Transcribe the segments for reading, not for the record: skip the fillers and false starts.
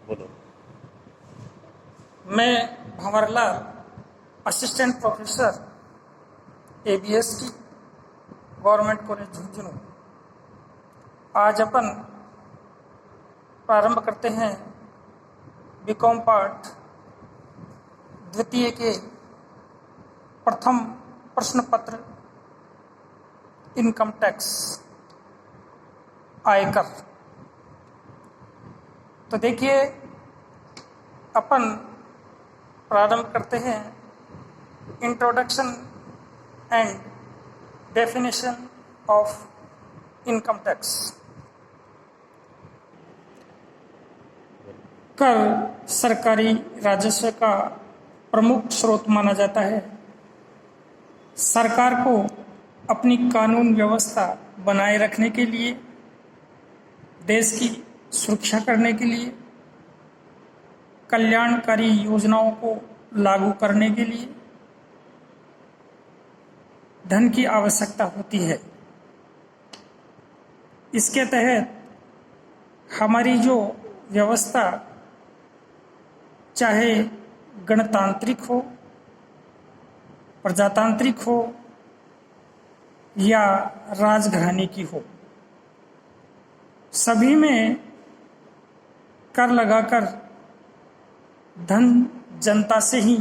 बोलो। मैं Bhanwarlal, assistant professor ABST, government college Jhunjhunu. आज अपन प्रारंभ करते हैं बीकॉम पार्ट द्वितीय के प्रथम प्रश्न पत्र इनकम टैक्स आयकर। तो देखिए, अपन प्रारंभ करते हैं introduction and definition of income tax. कर सरकारी राजस्व का प्रमुख स्रोत माना जाता है। सरकार को अपनी कानून व्यवस्था बनाए रखने के लिए, देश की सुरक्षा करने के लिए, कल्याणकारी योजनाओं को लागू करने के लिए धन की आवश्यकता होती है। इसके तहत हमारी जो व्यवस्था, चाहे गणतांत्रिक हो, प्रजातांत्रिक हो या राजघराने की हो, सभी में कर लगाकर धन जनता से ही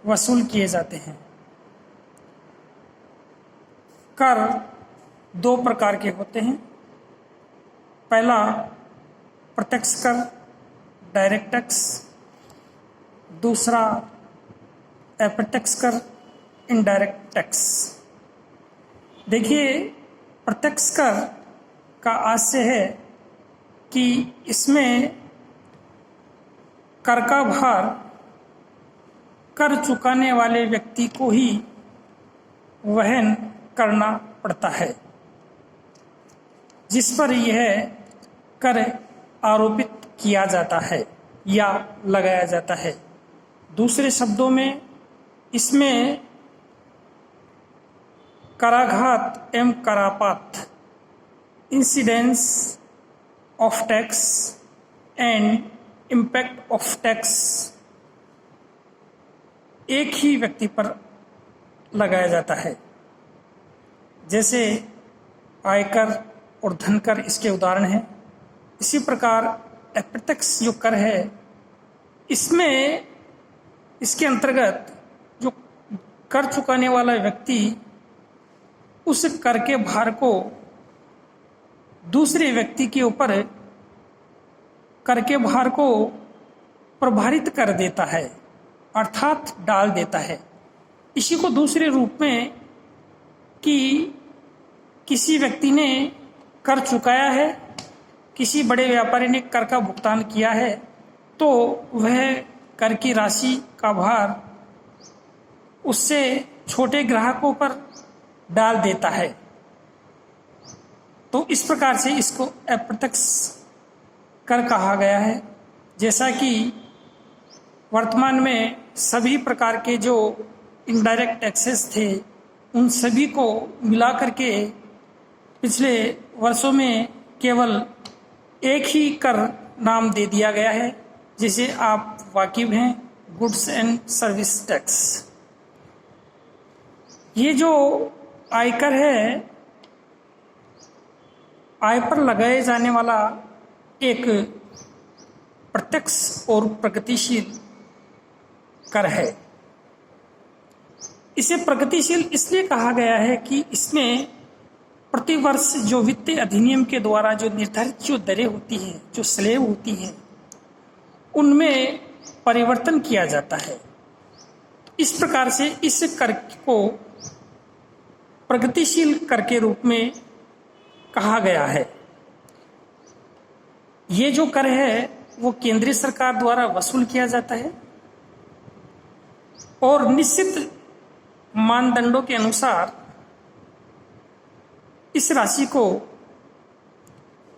वसूल किए जाते हैं। कर दो प्रकार के होते हैं। पहला प्रत्यक्ष कर, डायरेक्ट टैक्स। दूसरा अप्रत्यक्ष कर, इनडायरेक्ट टैक्स। देखिए, प्रत्यक्ष कर का आशय है कि इसमें कर का भार कर चुकाने वाले व्यक्ति को ही वहन करना पड़ता है, जिस पर यह कर आरोपित किया जाता है या लगाया जाता है। दूसरे शब्दों में, इसमें कराघात एवं करापात, incidence of tax and impact of tax एक ही व्यक्ति पर लगाया जाता है। जैसे आयकर और धनकर इसके उदाहरण हैं। इसी प्रकार अप्रत्यक्ष जो कर है, इसमें इसके अंतर्गत जो कर चुकाने वाला व्यक्ति उस कर के भार को दूसरे व्यक्ति के ऊपर कर के भार को प्रभारित कर देता है, अर्थात डाल देता है। इसी को दूसरे रूप में कि किसी व्यक्ति ने कर चुकाया है, किसी बड़े व्यापारी ने कर का भुगतान किया है, तो वह कर की राशि का भार उससे छोटे ग्राहकों पर डाल देता है। तो इस प्रकार से इसको अप्रत्यक्ष कर कहा गया है। जैसा कि वर्तमान में सभी प्रकार के जो इनडायरेक्ट टैक्सेस थे, उन सभी को मिला करके पिछले वर्षों में केवल एक ही कर नाम दे दिया गया है, जिसे आप वाकिफ हैं, गुड्स एंड सर्विस टैक्स। ये जो आयकर है, आय पर लगाए जाने वाला एक प्रत्यक्ष और प्रगतिशील कर है। इसे प्रगतिशील इसलिए कहा गया है कि इसमें प्रतिवर्ष जो वित्तीय अधिनियम के द्वारा जो निर्धारित जो दरें होती हैं, जो स्लैब होती हैं, उनमें परिवर्तन किया जाता है। इस प्रकार से इस कर को प्रगतिशील कर के रूप में कहा गया है। ये जो कर है वो केंद्रीय सरकार द्वारा वसूल किया जाता है और निश्चित मानदंडों के अनुसार इस राशि को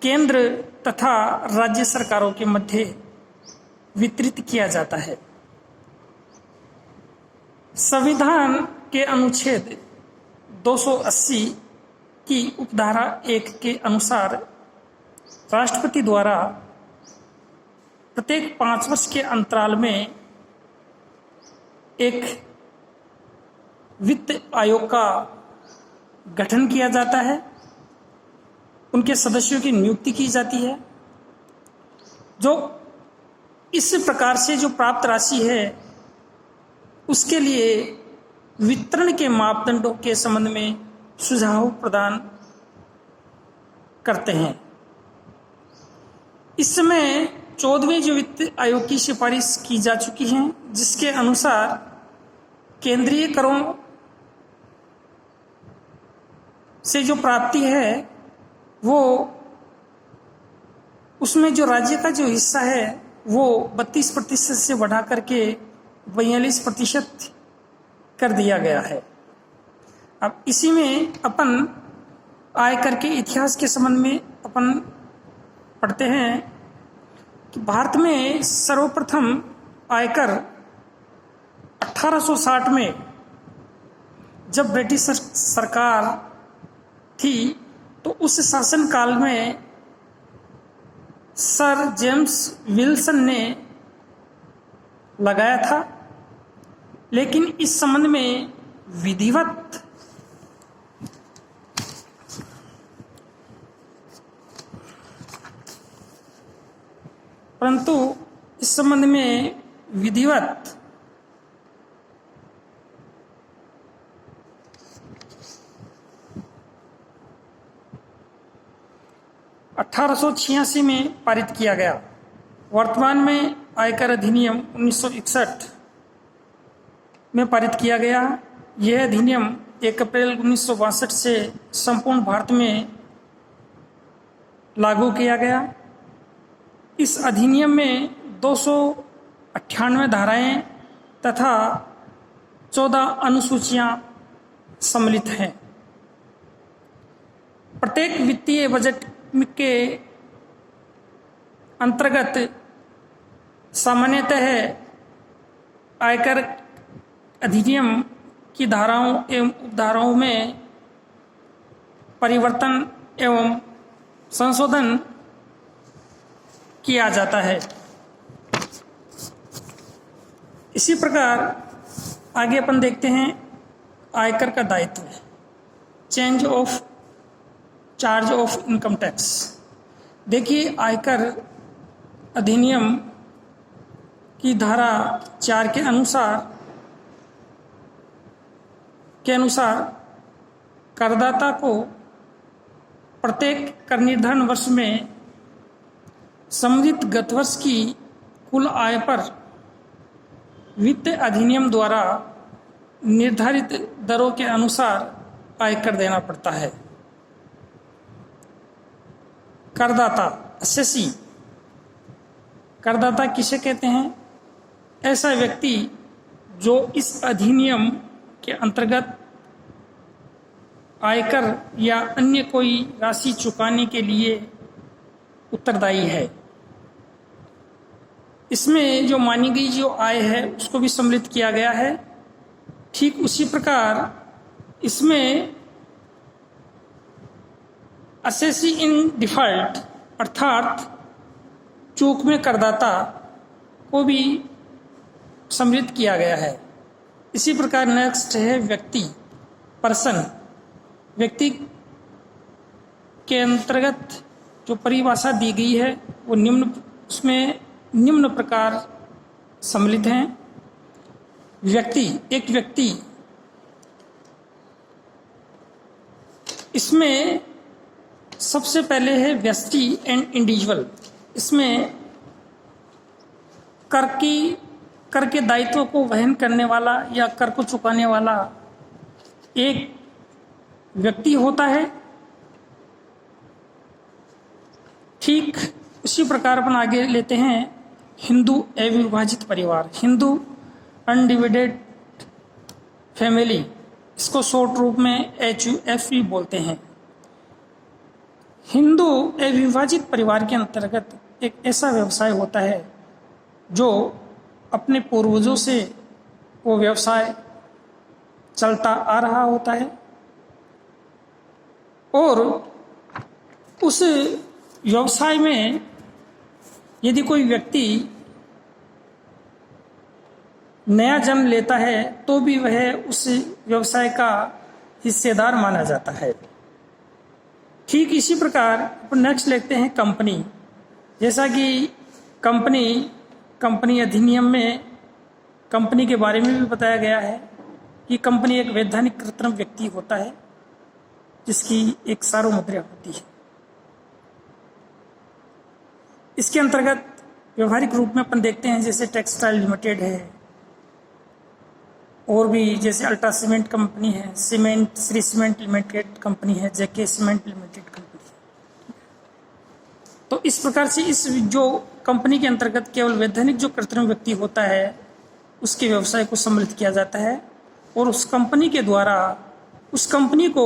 केंद्र तथा राज्य सरकारों के मध्य वितरित किया जाता है। संविधान के अनुच्छेद 280 की उपधारा 1 के अनुसार राष्ट्रपति द्वारा प्रत्येक 5 वर्ष के अंतराल में एक वित्त आयोग का गठन किया जाता है, उनके सदस्यों की नियुक्ति की जाती है, जो इस प्रकार से जो प्राप्त राशि है उसके लिए वितरण के मापदंडों के संबंध में सुझाव प्रदान करते हैं। इस समय 14वें जो वित्त आयोग की सिफारिश की जा चुकी है, जिसके अनुसार केंद्रीय करों से जो प्राप्ति है वो उसमें जो राज्य का जो हिस्सा है वो 32% से बढ़ा करके 42% कर दिया गया है। अब इसी में अपन आयकर के इतिहास के संबंध में अपन पढ़ते हैं कि भारत में सर्वप्रथम आयकर 1860 में जब ब्रिटिश सरकार थी तो उस शासन काल में सर जेम्स विल्सन ने लगाया था, लेकिन इस संबंध में विधिवत परंतु इस संबंध में विधिवत (1886) में पारित किया गया। वर्तमान में आयकर अधिनियम 1961 में पारित किया गया। यह अधिनियम 1 अप्रैल 1962 से संपूर्ण भारत में लागू किया गया। इस अधिनियम में 298 धाराएं तथा 14 अनुसूचियां सम्मिलित हैं। प्रत्येक वित्तीय बजट के अंतर्गत सामान्यतः आयकर अधिनियम की धाराओं एवं उपधाराओं में परिवर्तन एवं संशोधन किया जाता है। इसी प्रकार आगे अपन देखते हैं आयकर का दायित्व, change of charge of income tax. देखिए, आयकर अधिनियम की धारा 4 के अनुसार करदाता को प्रत्येक कर निर्धारण वर्ष में संबंधित गत वर्ष की कुल आय पर वित्त अधिनियम द्वारा निर्धारित दरों के अनुसार आयकर देना पड़ता है। करदाता, असेसी, करदाता किसे कहते हैं? ऐसा व्यक्ति जो इस अधिनियम के अंतर्गत आयकर या अन्य कोई राशि चुकाने के लिए उत्तरदायी है। इसमें जो मानी गई जो आय है उसको भी सम्मिलित किया गया है। ठीक उसी प्रकार इसमें असेसी इन डिफॉल्ट अर्थात चूक में करदाता को भी सम्मिलित किया गया है। इसी प्रकार नेक्स्ट है व्यक्ति, पर्सन। व्यक्ति के अंतर्गत जो परिभाषा दी गई है वो निम्न प्रकार सम्मिलित हैं। व्यक्ति, एक व्यक्ति, इसमें सबसे पहले है व्यष्टि एंड इंडिविजुअल। इसमें कर के दायित्व को वहन करने वाला या कर को चुकाने वाला एक व्यक्ति होता है। ठीक उसी प्रकार अपन आगे लेते हैं हिंदू अविभाजित परिवार, हिंदू अनडिवाइडेड फैमिली, इसको शॉर्ट रूप में HUF भी बोलते हैं। हिंदू अविभाजित परिवार के अंतर्गत एक ऐसा व्यवसाय होता है जो अपने पूर्वजों से वो व्यवसाय चलता आ रहा होता है और उस व्यवसाय में यदि कोई व्यक्ति नया जन्म लेता है तो भी वह उस व्यवसाय का हिस्सेदार माना जाता है। ठीक इसी प्रकार अपन नेक्स्ट लेते हैं कंपनी। जैसा कि कंपनी अधिनियम में कंपनी के बारे में भी बताया गया है कि कंपनी एक वैधानिक कृत्रिम व्यक्ति होता है जिसकी एक सार्वमुद्रा होती है। इसके अंतर्गत व्यवहारिक रूप में अपन देखते हैं जैसे टेक्सटाइल लिमिटेड है, और भी जैसे अल्ट्रा सीमेंट कंपनी है, श्री सीमेंट लिमिटेड कंपनी है, जेके सीमेंट लिमिटेड कंपनी है। तो इस प्रकार से इस जो कंपनी के अंतर्गत केवल वैधानिक जो कृत्रिम व्यक्ति होता है उसके व्यवसाय को सम्मिलित किया जाता है, और उस कंपनी के द्वारा उस कंपनी को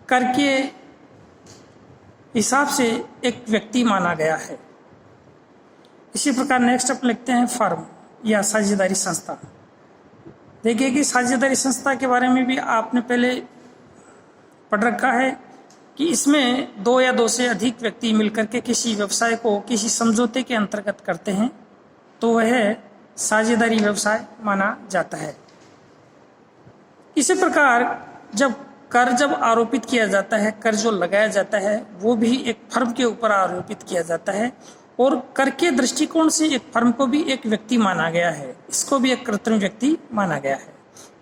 कर के हिसाब से एक व्यक्ति माना गया है। इसी प्रकार नेक्स्ट अपन लिखते हैं फर्म या साझेदारी संस्था। देखिए कि साझेदारी संस्था के बारे में भी आपने पहले पढ़ रखा है कि इसमें दो या दो से अधिक व्यक्ति मिलकर के किसी व्यवसाय को किसी समझौते के अंतर्गत करते हैं तो वह साझेदारी व्यवसाय माना जाता है। इसी प्रकार जब आरोपित किया जाता है, कर जो लगाया जाता है वो भी एक फर्म के ऊपर आरोपित किया जाता है, और कर के दृष्टिकोण से एक फर्म को भी एक व्यक्ति माना गया है, इसको भी एक कृत्रिम व्यक्ति माना गया है।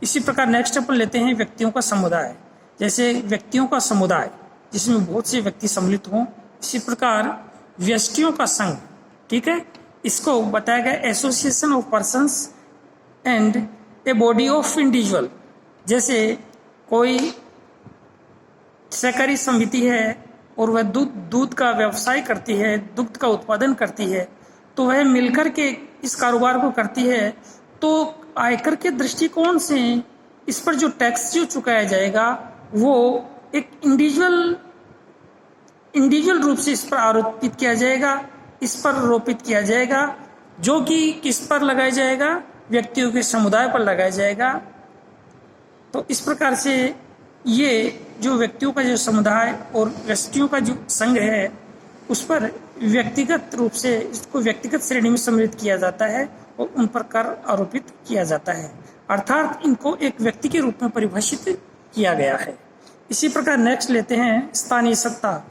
इसी प्रकार नेक्स्ट अपन लेते हैं व्यक्तियों का समुदाय। जैसे व्यक्तियों का समुदाय जिसमें बहुत से व्यक्ति सम्मिलित हों, इसी प्रकार व्यष्टियों का संघ, ठीक है, इसको बताया गया association of persons and a body of individual. जैसे कोई सहकारी समिति है और वह दूध का व्यवसाय करती है, दुग्ध का उत्पादन करती है, तो वह मिलकर के इस कारोबार को करती है, तो आयकर के दृष्टिकोण से इस पर जो टैक्स जो चुकाया जाएगा वो एक इंडिविजुअल रूप से इस पर आरोपित किया जाएगा, इस पर आरोपित किया जाएगा, जो कि किस पर लगाया जाएगा, व्यक्तियों के समुदाय पर लगाया जाएगा। तो इस प्रकार से ये जो व्यक्तियों का जो समुदाय और व्यक्तियों का जो संघ है उस पर व्यक्तिगत रूप से इसको व्यक्तिगत श्रेणी में सम्मिलित किया जाता है और उन पर कर आरोपित किया जाता है, अर्थात इनको एक व्यक्ति के रूप में परिभाषित किया गया है। इसी प्रकार नेक्स्ट लेते हैं स्थानीय सत्ता,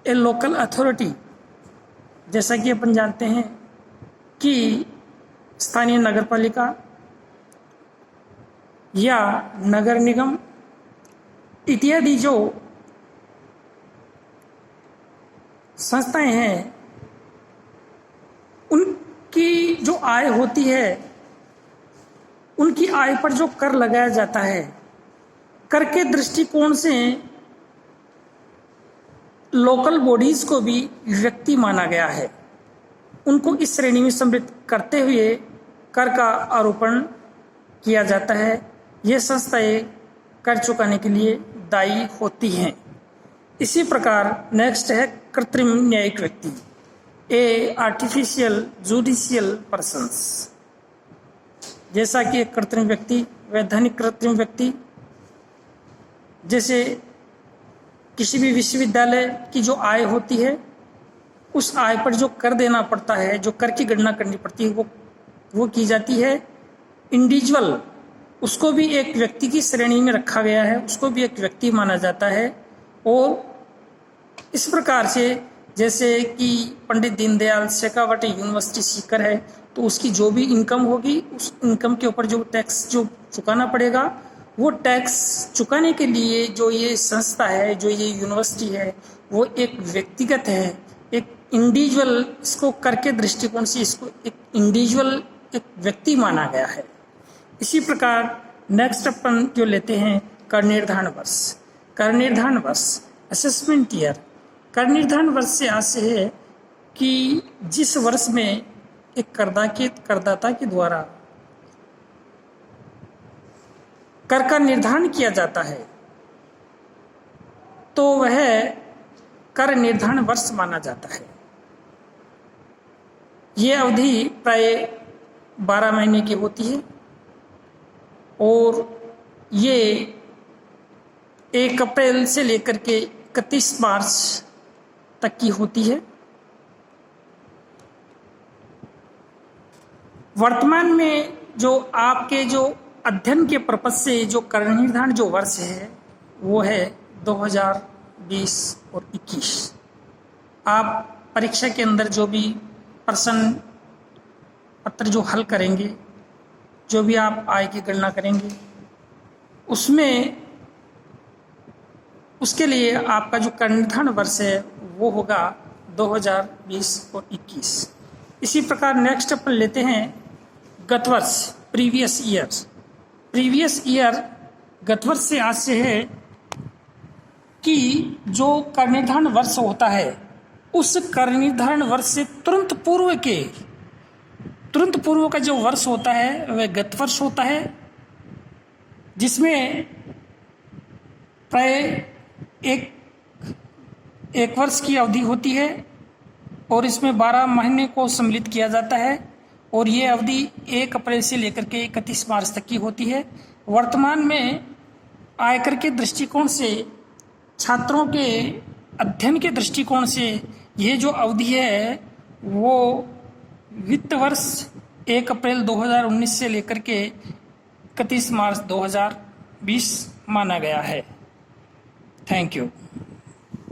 ए लोकल अथॉरिटी। जैसा कि अपन जानते हैं कि स्थानीय नगरपालिका या नगर निगम इत्यादि जो संस्थाएं हैं उनकी जो आय होती है, उनकी आय पर जो कर लगाया जाता है, कर के दृष्टिकोण से लोकल बॉडीज को भी व्यक्ति माना गया है। उनको इस श्रेणी में सम्मिलित करते हुए कर का आरोपण किया जाता है। ये संस्थाएं कर चुकाने के लिए दायी होती हैं। इसी प्रकार नेक्स्ट है कृत्रिम न्यायिक व्यक्ति, ए आर्टिफिशियल जुडिशियल पर्सन्स। जैसा कि एक कृत्रिम व्यक्ति, वैधानिक कृत्रिम व्यक्ति, जैसे किसी भी विश्वविद्यालय की जो आय होती है उस आय पर जो कर देना पड़ता है, जो कर की गणना करनी पड़ती है वो की जाती है। इंडिविजुअल, उसको भी एक व्यक्ति की श्रेणी में रखा गया है, उसको भी एक व्यक्ति माना जाता है। और इस प्रकार से जैसे कि पंडित दीनदयाल शेखावट यूनिवर्सिटी सीकर है तो उसकी जो भी इनकम होगी उस इनकम के ऊपर जो टैक्स जो चुकाना पड़ेगा, वो टैक्स चुकाने के लिए जो ये संस्था है, जो ये यूनिवर्सिटी है, वो एक व्यक्तिगत है, एक इंडिविजुअल, इसको कर के दृष्टिकोण से इसको एक इंडिविजुअल, एक व्यक्ति माना गया है। इसी प्रकार नेक्स्ट अपन जो लेते हैं कर निर्धारण वर्ष। कर निर्धारण वर्ष असेसमेंट ईयर। कर निर्धारण वर्ष से आशय है कि जिस वर्ष में एक करदाता के द्वारा कर का निर्धारण किया जाता है तो वह कर निर्धारण वर्ष माना जाता है। ये अवधि प्राय 12 महीने की होती है और ये 1 अप्रैल से लेकर के 31 मार्च तक की होती है। वर्तमान में जो आपके जो अध्ययन के पर्पज से जो कर निर्धारण जो वर्ष है वो है 2020 और 21। आप परीक्षा के अंदर जो भी प्रश्न पत्र जो हल करेंगे, जो भी आप आय की गणना करेंगे, उसमें उसके लिए आपका जो कर निर्धारण वर्ष है वो होगा 2020 और 21। इसी प्रकार नेक्स्ट अपन लेते हैं गत वर्ष, प्रीवियस ईयर। प्रीवियस ईयर गत वर्ष से आज से है कि जो कर निर्धारण वर्ष होता है उस कर निर्धारण वर्ष से तुरंत पूर्व का जो वर्ष होता है वह गत वर्ष होता है, जिसमें प्राय एक वर्ष की अवधि होती है और इसमें 12 महीने को सम्मिलित किया जाता है और ये अवधि 1 अप्रैल से लेकर के 31 मार्च तक की होती है। वर्तमान में आयकर के दृष्टिकोण से, छात्रों के अध्ययन के दृष्टिकोण से ये जो अवधि है वो वित्त वर्ष 1 अप्रैल 2019 से लेकर के 31 मार्च 2020 माना गया है। Thank you.